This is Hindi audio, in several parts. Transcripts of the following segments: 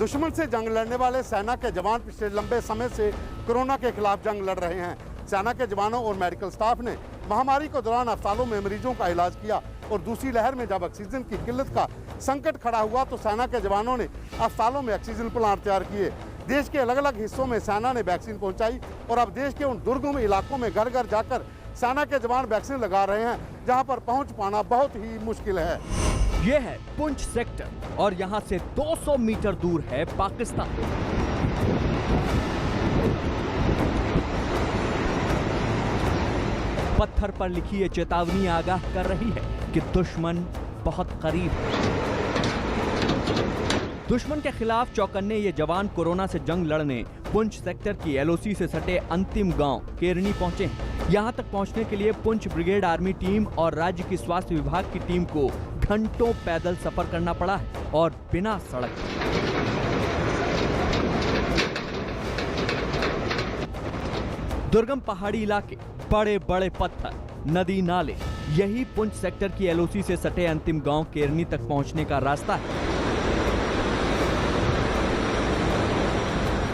दुश्मन से जंग लड़ने वाले सेना के जवान पिछले लंबे समय से कोरोना के खिलाफ जंग लड़ रहे हैं। सेना के जवानों और मेडिकल स्टाफ ने महामारी के दौरान अस्पतालों में मरीजों का इलाज किया और दूसरी लहर में जब ऑक्सीजन की किल्लत का संकट खड़ा हुआ तो सेना के जवानों ने अस्पतालों में ऑक्सीजन प्लांट तैयार किए। देश के अलग अलग हिस्सों में सेना ने वैक्सीन पहुंचाई और अब देश के उन दुर्गम इलाकों में घर घर जाकर सेना के जवान वैक्सीन लगा रहे हैं जहां पर पहुंच पाना बहुत ही मुश्किल है। ये है पुंछ सेक्टर और यहाँ से 200 मीटर दूर है पाकिस्तान। पत्थर पर लिखी ये चेतावनी आगाह कर रही है कि दुश्मन बहुत करीब है। दुश्मन के खिलाफ चौकन्ने ये जवान कोरोना से जंग लड़ने पुंछ सेक्टर की एलओसी से सटे अंतिम गांव केरनी पहुंचे हैं। यहां तक पहुंचने के लिए पुंछ ब्रिगेड आर्मी टीम और राज्य की स्वास्थ्य विभाग की टीम को घंटों पैदल सफर करना पड़ा है और बिना सड़क। दुर्गम पहाड़ी इलाके, बड़े बड़े पत्थर, नदी नाले, यही पुंछ सेक्टर की एलओसी से सटे अंतिम गांव केरनी तक पहुंचने का रास्ता है।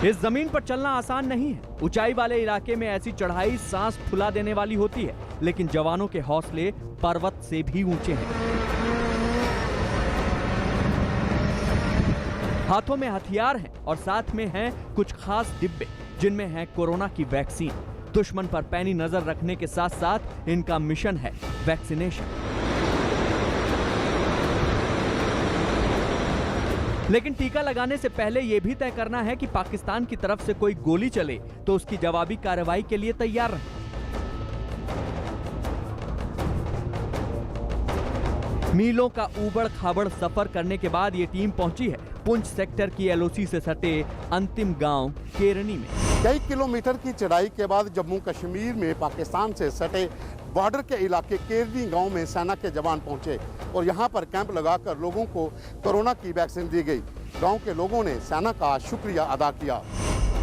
इस जमीन पर चलना आसान नहीं है। ऊंचाई वाले इलाके में ऐसी चढ़ाई सांस फुला देने वाली होती है, लेकिन जवानों के हौसले पर्वत से भी ऊंचे हैं। हाथों में हथियार हैं और साथ में हैं कुछ खास डिब्बे जिनमें है कोरोना की वैक्सीन। दुश्मन पर पैनी नजर रखने के साथ साथ इनका मिशन है वैक्सीनेशन। लेकिन टीका लगाने से पहले यह भी तय करना है कि पाकिस्तान की तरफ से कोई गोली चले तो उसकी जवाबी कार्रवाई के लिए तैयार रहें। मीलों का ऊबड़ खाबड़ सफर करने के बाद ये टीम पहुंची है पुंछ सेक्टर की एलओसी से सटे अंतिम गांव केरनी में। कई किलोमीटर की चढ़ाई के बाद जम्मू कश्मीर में पाकिस्तान से सटे बॉर्डर के इलाके केरनी गांव में सेना के जवान पहुंचे और यहां पर कैंप लगाकर लोगों को कोरोना की वैक्सीन दी गई। गांव के लोगों ने सेना का शुक्रिया अदा किया।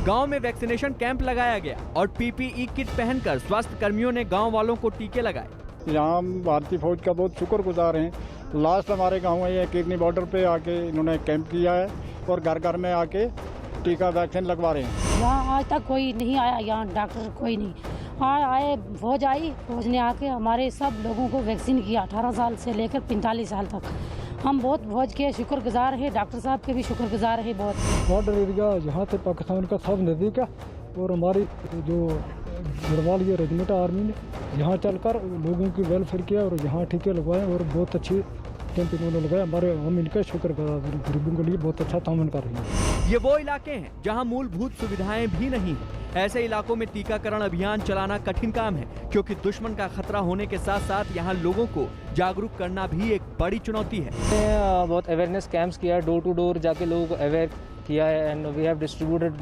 गांव में वैक्सीनेशन कैंप लगाया गया और पीपीई किट पहनकर स्वास्थ्य कर्मियों ने गांव वालों को टीके लगाए। यहाँ भारतीय फौज का बहुत शुक्रगुजार हैं। लास्ट हमारे गाँव है केरनी बॉर्डर पे आके इन्होंने कैंप किया है और घर घर में आके टीका वैक्सीन लगवा रहे हैं। यहाँ आज तक कोई नहीं आया, यहाँ डॉक्टर कोई नहीं आए। फौज आई, फौज ने आके हमारे सब लोगों को वैक्सीन किया 18 साल से लेकर 45 साल तक। हम बहुत फौज के शुक्रगुजार हैं, डॉक्टर साहब के भी शुक्रगुजार हैं बहुत। बॉर्डर एरिया यहाँ से पाकिस्तान का सब नज़दीक है और हमारी जो गढ़वाल ये रेजिमेंट आर्मी ने यहाँ चलकर लोगों की वेलफेयर किया और यहाँ टीके लगवाए और बहुत अच्छी कैंप इन्होंने लगाया। हमारे हम इनका शुक्रगुजार, गरीबों के लिए बहुत अच्छा तामन कर रहे हैं। ये वो इलाके हैं जहां मूलभूत सुविधाएं भी नहीं हैं। ऐसे इलाकों में टीकाकरण अभियान चलाना कठिन काम है क्योंकि दुश्मन का खतरा होने के साथ साथ यहाँ लोगों को जागरूक करना भी एक बड़ी चुनौती है। बहुत अवेयरनेस कैंप्स किया है, डोर टू डोर जाके लोगों को अवेयर किया है and we have distributed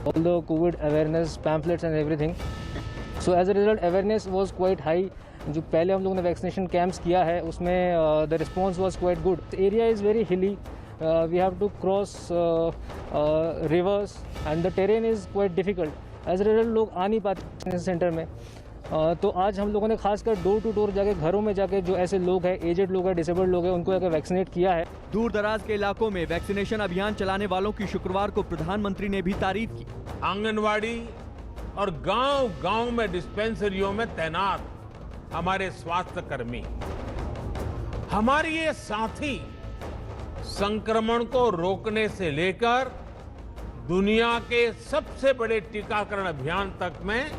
all the covid awareness pamphlets and everything. So as a result awareness was quite high. जो पहले हम लोगों ने वैक्सीनेशन कैंप्स किया है उसमें the response was quite good. Area is very hilly, we have to cross rivers and the terrain is quite difficult. As a result लोग आ नहीं पाते सेंटर में। तो आज हम लोगों ने खासकर डोर टू डोर जाके घरों में जाके जो ऐसे लोग हैं, एजेड लोग हैं, डिसेबल्ड लोग हैं, उनको जाकर वैक्सीनेट किया है। दूर दराज के इलाकों में वैक्सीनेशन अभियान चलाने वालों की शुक्रवार को प्रधानमंत्री ने भी तारीफ की। आंगनवाड़ी और गांव-गांव में डिस्पेंसरियों में तैनात हमारे स्वास्थ्य कर्मी, हमारे ये साथी संक्रमण को रोकने से लेकर दुनिया के सबसे बड़े टीकाकरण अभियान तक में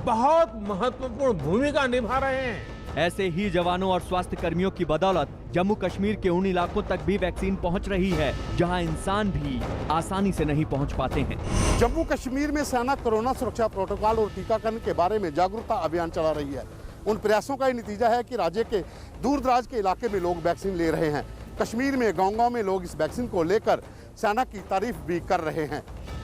बहुत महत्वपूर्ण भूमिका निभा रहे हैं। ऐसे ही जवानों और स्वास्थ्य कर्मियों की बदौलत जम्मू कश्मीर के उन इलाकों तक भी वैक्सीन पहुंच रही है जहां इंसान भी आसानी से नहीं पहुंच पाते हैं। जम्मू कश्मीर में सेना कोरोना सुरक्षा प्रोटोकॉल और टीकाकरण के बारे में जागरूकता अभियान चला रही है। उन प्रयासों का ही नतीजा है कि राज्य के दूर दराज के इलाके में लोग वैक्सीन ले रहे हैं। कश्मीर में गांव-गांव में लोग इस वैक्सीन को लेकर सेना की तारीफ भी कर रहे हैं।